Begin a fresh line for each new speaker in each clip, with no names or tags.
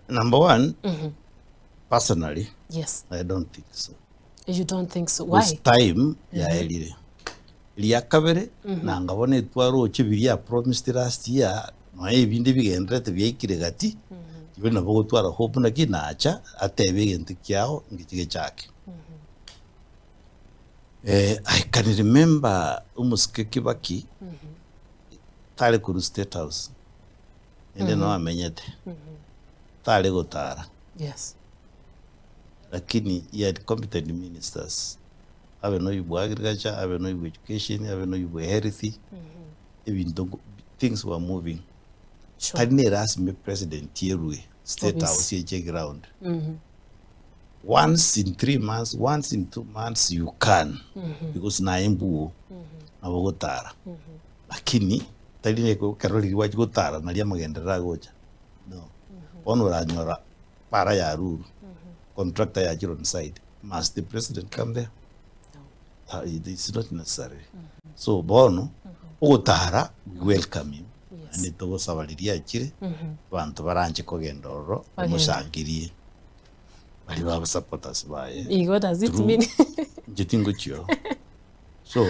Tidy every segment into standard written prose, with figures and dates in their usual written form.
Number one, personally,
yes,
I don't think so.
You don't think so? Why?
This time, yaelire. Liakabere, na ngabone twaro chibiri ya promised last year, no ebindi bigendrete byekire gati. Ibona bogo twara hope na kinacha atebe gente kyao ngikige chake. I can remember umuske Kibaki tale kuru State House. Ende no amenyete. Tale gotara.
Yes.
Lakini he had competent ministers. Have no you agriculture, have no you education, have no you health. Even things were moving.
Sure.
Tani ras me president Tierwe State House here ground. Once in 3 months, once in 2 months you can because na embu na bogotara. Lakini tani ne ko karoli wa gotara na lia magendera gocha. No. Ono ranyora para ya ruru. Contractor ya on side. Must the president come there? No. It's not necessary. So bono ogotara we welcome him. Yes. And ito sabaliria chire. Bantu baranje kogendoro mushangirie. Bali baba supporters bae.
What does it mean?
Jitingo chyo. So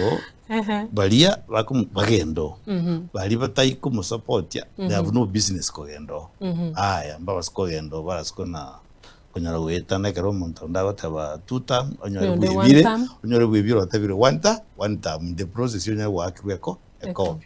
balia bakum bagendo. Bali batai kumu support ya. They have no business kogendo. Aya mbaba skogendo barasko na konyara weta na kero monta ndaba taba 2 term onyore bwibire otabire one time the process yonyara wakirweko ekobi